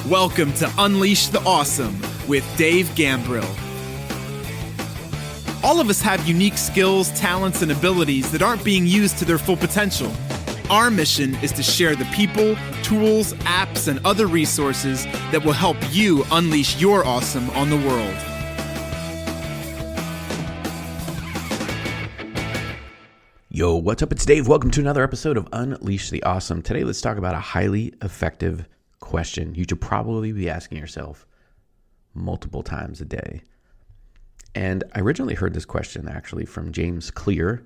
Welcome to Unleash the Awesome with Dave Gambrill. All of us have unique skills, talents, and abilities that aren't being used to their full potential. Our mission is to share the people, tools, apps, and other resources that will help you unleash your awesome on the world. Yo, what's up? It's Dave. Welcome to another episode of Unleash the Awesome. Today, let's talk about a highly effective question you should probably be asking yourself multiple times a day. And I originally heard this question actually from James Clear,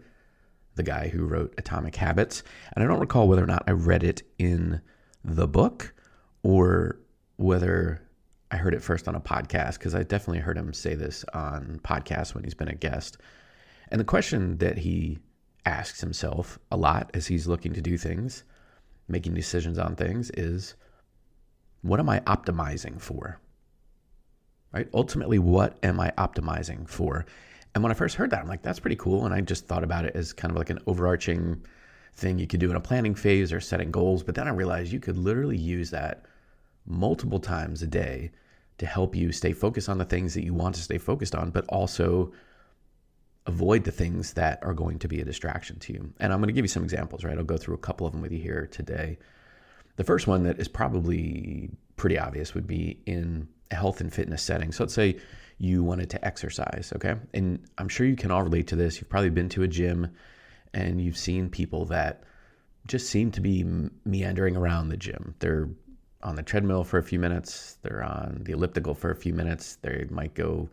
the guy who wrote Atomic Habits. And I don't recall whether or not I read it in the book or whether I heard it first on a podcast, because I definitely heard him say this on podcasts when he's been a guest. And the question that he asks himself a lot as he's looking to do things, making decisions on things, is, what am I optimizing for? Right? Ultimately, what am I optimizing for? And when I first heard that, I'm like, that's pretty cool. And I just thought about it as kind of like an overarching thing you could do in a planning phase or setting goals. But then I realized you could literally use that multiple times a day to help you stay focused on the things that you want to stay focused on, but also avoid the things that are going to be a distraction to you. And I'm going to give you some examples, right? I'll go through a couple of them with you here today. The first one that is probably pretty obvious would be in a health and fitness setting. So let's say you wanted to exercise, okay? And I'm sure you can all relate to this. You've probably been to a gym and you've seen people that just seem to be meandering around the gym. They're on the treadmill for a few minutes. They're on the elliptical for a few minutes. They might go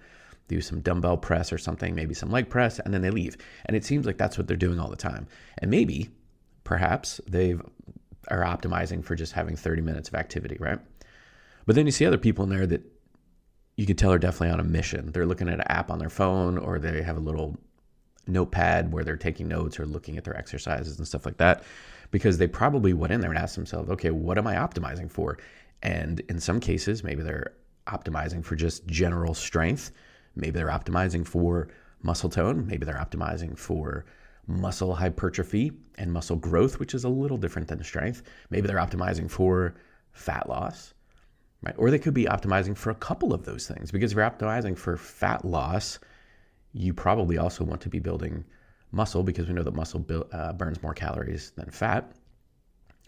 do some dumbbell press or something, maybe some leg press, and then they leave. And it seems like that's what they're doing all the time. And maybe, perhaps, they are optimizing for just having 30 minutes of activity, right? But then you see other people in there that you could tell are definitely on a mission. They're looking at an app on their phone, or they have a little notepad where they're taking notes or looking at their exercises and stuff like that, because they probably went in there and asked themselves, okay, what am I optimizing for? And in some cases, maybe they're optimizing for just general strength. Maybe they're optimizing for muscle tone. Maybe they're optimizing for muscle hypertrophy and muscle growth, which is a little different than strength. Maybe they're optimizing for fat loss, right? Or they could be optimizing for a couple of those things, because if you're optimizing for fat loss, you probably also want to be building muscle, because we know that muscle burns more calories than fat.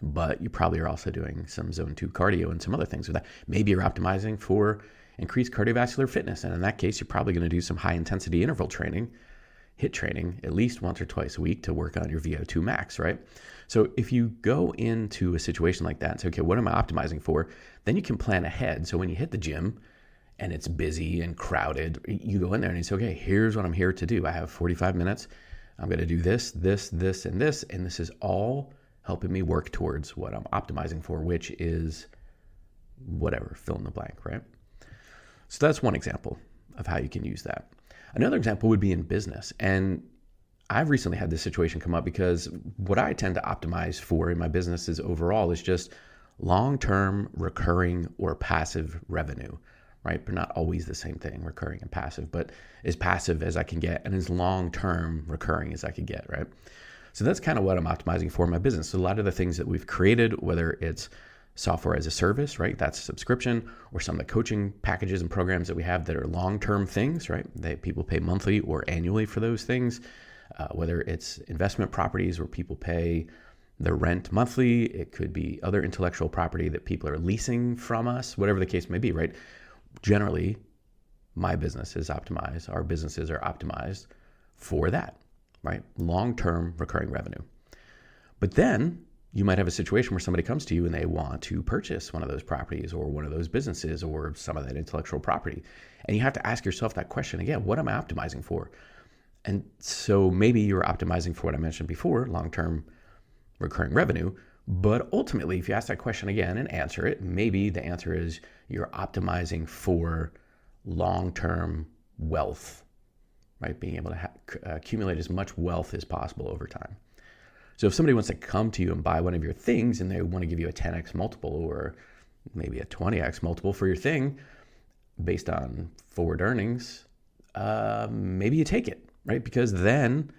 But you probably are also doing some zone 2 cardio and some other things with that. Maybe you're optimizing for increased cardiovascular fitness. And in that case, you're probably going to do some high intensity interval training, HIIT training, at least once or twice a week to work on your VO2 max, right? So if you go into a situation like that and say, okay, what am I optimizing for? Then you can plan ahead. So when you hit the gym and it's busy and crowded, you go in there and you say, okay, here's what I'm here to do. I have 45 minutes. I'm going to do this, this, this, and this. And this is all helping me work towards what I'm optimizing for, which is whatever, fill in the blank, right? So that's one example of how you can use that. Another example would be in business. And I've recently had this situation come up, because what I tend to optimize for in my businesses overall is just long-term recurring or passive revenue, right? But not always the same thing, recurring and passive, but as passive as I can get and as long-term recurring as I could get, right? So that's kind of what I'm optimizing for in my business. So a lot of the things that we've created, whether it's software as a service, right? That's subscription, or some of the coaching packages and programs that we have that are long-term things, right? People pay monthly or annually for those things. Whether it's investment properties where people pay their rent monthly, it could be other intellectual property that people are leasing from us, whatever the case may be, right? Generally, my business is optimized. Our businesses are optimized for that, right? Long-term recurring revenue. But then you might have a situation where somebody comes to you and they want to purchase one of those properties or one of those businesses or some of that intellectual property. And you have to ask yourself that question again, what am I optimizing for? And so maybe you're optimizing for what I mentioned before, long-term recurring revenue. But ultimately, if you ask that question again and answer it, maybe the answer is you're optimizing for long-term wealth, right? Being able to accumulate as much wealth as possible over time. So if somebody wants to come to you and buy one of your things and they want to give you a 10x multiple or maybe a 20x multiple for your thing based on forward earnings, maybe you take it, right? Because then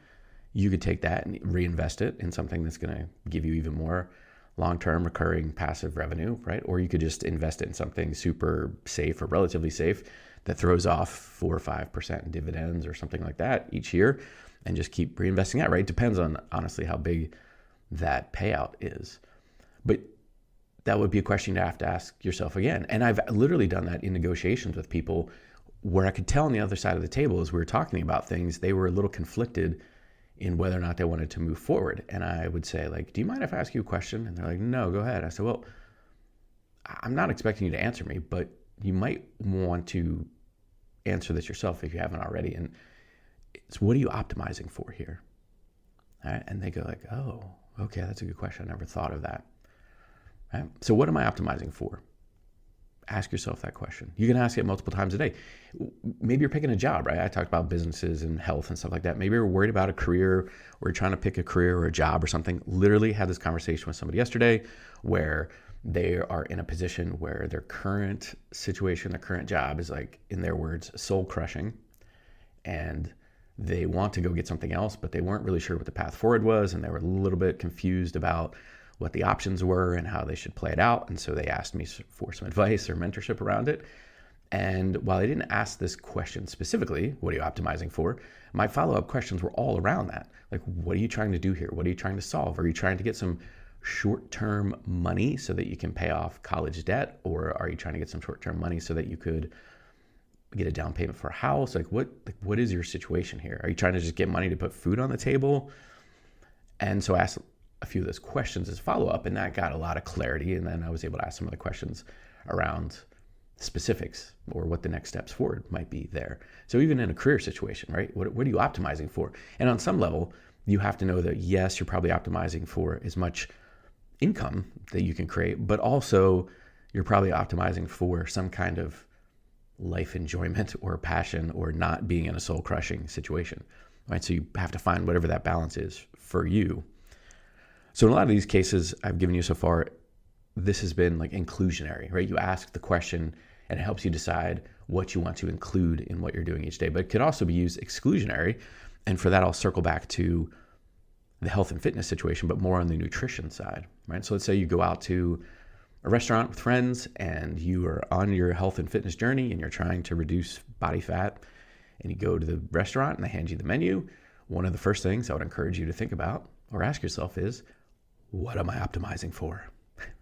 you could take that and reinvest it in something that's going to give you even more long-term recurring passive revenue, right? Or you could just invest it in something super safe or relatively safe that throws off 4 or 5% in dividends or something like that each year and just keep reinvesting that, right? Depends on honestly how big that payout is. But that would be a question you have to ask yourself again. And I've literally done that in negotiations with people where I could tell on the other side of the table as we were talking about things, they were a little conflicted in whether or not they wanted to move forward. And I would say, like, do you mind if I ask you a question? And they're like, no, go ahead. I said, well, I'm not expecting you to answer me, but you might want to answer this yourself if you haven't already. And it's, what are you optimizing for here? All right? And they go like, oh, okay, that's a good question. I never thought of that. All right? So what am I optimizing for? Ask yourself that question. You can ask it multiple times a day. Maybe you're picking a job, right? I talked about businesses and health and stuff like that. Maybe you're worried about a career or you're trying to pick a career or a job or something. Literally had this conversation with somebody yesterday where they are in a position where their current situation, their current job is, like, in their words, soul crushing. And they want to go get something else, but they weren't really sure what the path forward was. And they were a little bit confused about what the options were and how they should play it out. And so they asked me for some advice or mentorship around it. And while I didn't ask this question specifically, what are you optimizing for? My follow-up questions were all around that. Like, what are you trying to do here? What are you trying to solve? Are you trying to get some short-term money so that you can pay off college debt? Or are you trying to get some short-term money so that you could get a down payment for a house? Like, what is your situation here? Are you trying to just get money to put food on the table? And so I asked a few of those questions as follow-up, and that got a lot of clarity. And then I was able to ask some of the questions around specifics or what the next steps forward might be there. So even in a career situation, right? What are you optimizing for? And on some level, you have to know that, yes, you're probably optimizing for as much income that you can create, but also you're probably optimizing for some kind of life enjoyment or passion or not being in a soul-crushing situation, right? So you have to find whatever that balance is for you. So in a lot of these cases I've given you so far, this has been like inclusionary, right? You ask the question and it helps you decide what you want to include in what you're doing each day, but it could also be used exclusionary. And for that, I'll circle back to the health and fitness situation, but more on the nutrition side, right? So let's say you go out to a restaurant with friends and you are on your health and fitness journey and you're trying to reduce body fat, and you go to the restaurant and they hand you the menu. One of the first things I would encourage you to think about or ask yourself is, what am I optimizing for,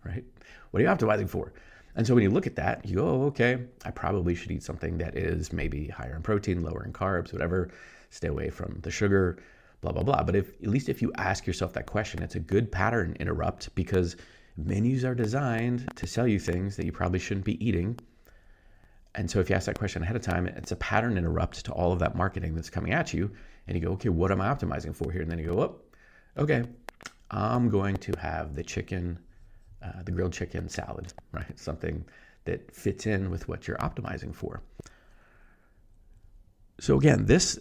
right? What are you optimizing for? And so when you look at that, you go, oh, okay, I probably should eat something that is maybe higher in protein, lower in carbs, whatever, stay away from the sugar, blah, blah, blah. But at least if you ask yourself that question, it's a good pattern interrupt, because menus are designed to sell you things that you probably shouldn't be eating. And so if you ask that question ahead of time, it's a pattern interrupt to all of that marketing that's coming at you. And you go, okay, what am I optimizing for here? And then you go, oh, okay, I'm going to have the chicken, the grilled chicken salad, right? Something that fits in with what you're optimizing for. So again, this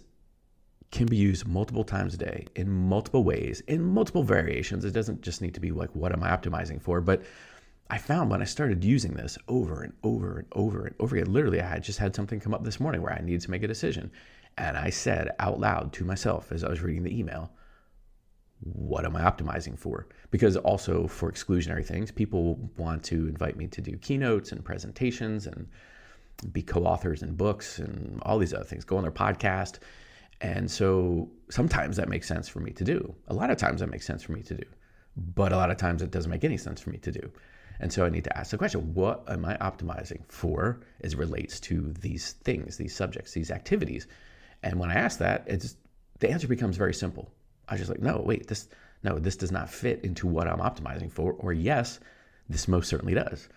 can be used multiple times a day in multiple ways, in multiple variations. It doesn't just need to be like, what am I optimizing for? But I found when I started using this over and over and over and over again, literally I just had something come up this morning where I needed to make a decision. And I said out loud to myself as I was reading the email, what am I optimizing for? Because also for exclusionary things, people want to invite me to do keynotes and presentations and be co-authors in books and all these other things, go on their podcast. And so sometimes that makes sense for me to do. A lot of times that makes sense for me to do. But a lot of times it doesn't make any sense for me to do. And so I need to ask the question, what am I optimizing for as it relates to these things, these subjects, these activities? And when I ask that, the answer becomes very simple. I just like, no, wait, this does not fit into what I'm optimizing for. Or yes, this most certainly does.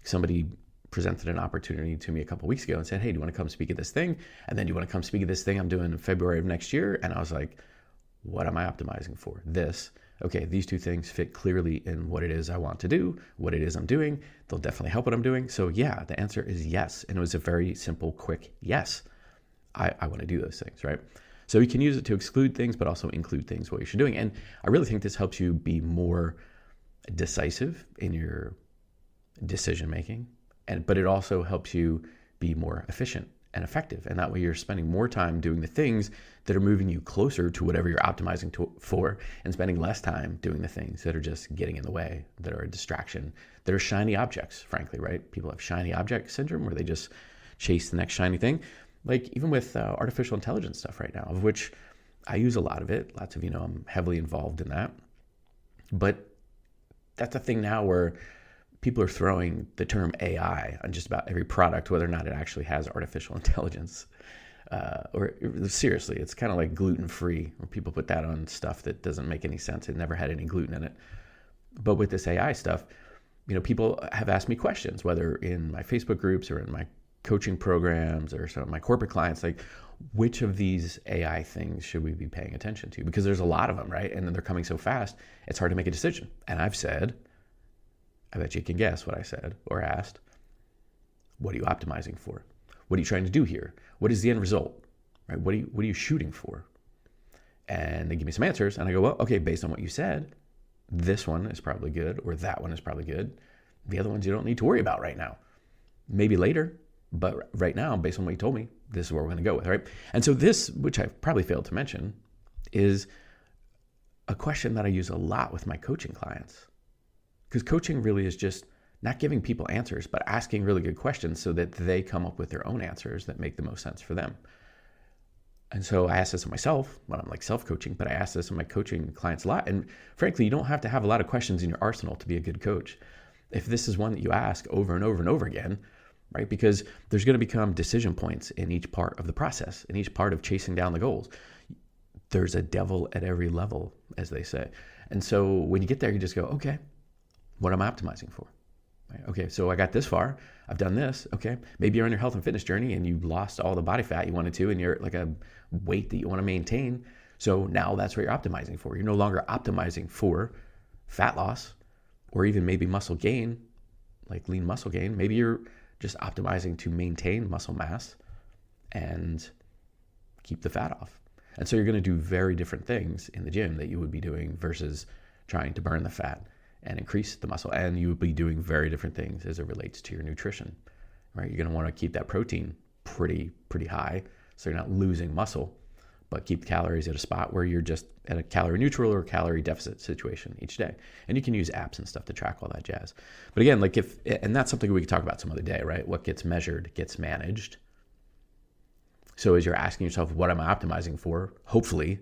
Somebody presented an opportunity to me a couple of weeks ago and said, hey, do you want to come speak at this thing? And then do you want to come speak at this thing I'm doing in February of next year? And I was like, what am I optimizing for? This. Okay, these two things fit clearly in what it is I want to do, what it is I'm doing. They'll definitely help what I'm doing. So yeah, the answer is yes. And it was a very simple, quick yes. I want to do those things, right? So you can use it to exclude things, but also include things what you're doing. And I really think this helps you be more decisive in your decision making, but it also helps you be more efficient and effective. And that way you're spending more time doing the things that are moving you closer to whatever you're optimizing for, and spending less time doing the things that are just getting in the way, that are a distraction, that are shiny objects, frankly, right? People have shiny object syndrome where they just chase the next shiny thing. Like even with artificial intelligence stuff right now, of which I use a lot of it. Lots of, I'm heavily involved in that. But that's a thing now where people are throwing the term AI on just about every product, whether or not it actually has artificial intelligence. Or seriously, it's kind of like gluten-free, where people put that on stuff that doesn't make any sense. It never had any gluten in it. But with this AI stuff, people have asked me questions, whether in my Facebook groups or in my coaching programs or some of my corporate clients, like, which of these AI things should we be paying attention to? Because there's a lot of them, right? And then they're coming so fast, it's hard to make a decision. And I've said, I bet you can guess what I said or asked. What are you optimizing for? What are you trying to do here? What is the end result? Right? What are you shooting for? And they give me some answers, and I go, well, okay, based on what you said, this one is probably good, or that one is probably good. The other ones you don't need to worry about right now. Maybe later, but right now, based on what you told me, this is where we're going to go with, right? And so this, which I probably failed to mention, is a question that I use a lot with my coaching clients. Because coaching really is just not giving people answers, but asking really good questions so that they come up with their own answers that make the most sense for them. And so I ask this of myself when I'm like self-coaching, but I ask this of my coaching clients a lot. And frankly, you don't have to have a lot of questions in your arsenal to be a good coach. If this is one that you ask over and over and over again, right? Because there's going to become decision points in each part of the process, in each part of chasing down the goals. There's a devil at every level, as they say. And so when you get there, you just go, okay, what am I optimizing for? Right? Okay, so I got this far. I've done this. Okay, maybe you're on your health and fitness journey and you lost all the body fat you wanted to, and you're at like a weight that you want to maintain. So now that's what you're optimizing for. You're no longer optimizing for fat loss or even maybe muscle gain, like lean muscle gain. Maybe you're just optimizing to maintain muscle mass and keep the fat off. And so you're going to do very different things in the gym that you would be doing versus trying to burn the fat and increase the muscle. And you would be doing very different things as it relates to your nutrition, right? You're going to want to keep that protein pretty high so you're not losing muscle, but keep the calories at a spot where you're just at a calorie neutral or calorie deficit situation each day. And you can use apps and stuff to track all that jazz. But again, and that's something we could talk about some other day, right? What gets measured gets managed. So as you're asking yourself, what am I optimizing for? Hopefully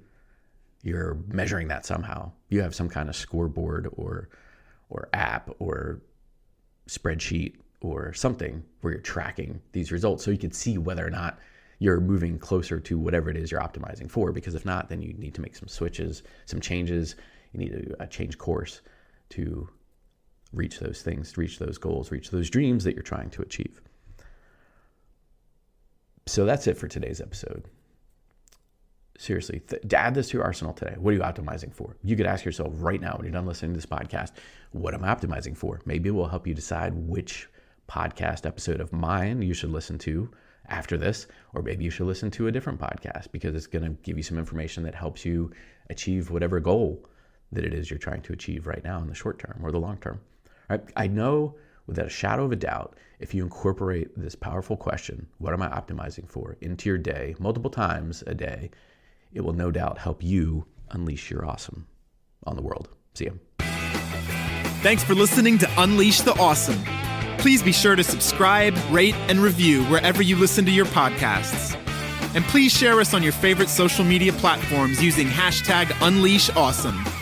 you're measuring that somehow. You have some kind of scoreboard or app or spreadsheet or something where you're tracking these results so you can see whether or not you're moving closer to whatever it is you're optimizing for. Because if not, then you need to make some switches, some changes. You need to change course to reach those things, reach those goals, reach those dreams that you're trying to achieve. So that's it for today's episode. Seriously, add this to your arsenal today. What are you optimizing for? You could ask yourself right now when you're done listening to this podcast, what am I optimizing for? Maybe it will help you decide which podcast episode of mine you should listen to after this, or maybe you should listen to a different podcast because it's going to give you some information that helps you achieve whatever goal that it is you're trying to achieve right now in the short term or the long term. All right? I know without a shadow of a doubt, if you incorporate this powerful question, what am I optimizing for, into your day multiple times a day, it will no doubt help you unleash your awesome on the world. See ya. Thanks for listening to Unleash the Awesome. Please be sure to subscribe, rate, and review wherever you listen to your podcasts. And please share us on your favorite social media platforms using #UnleashAwesome.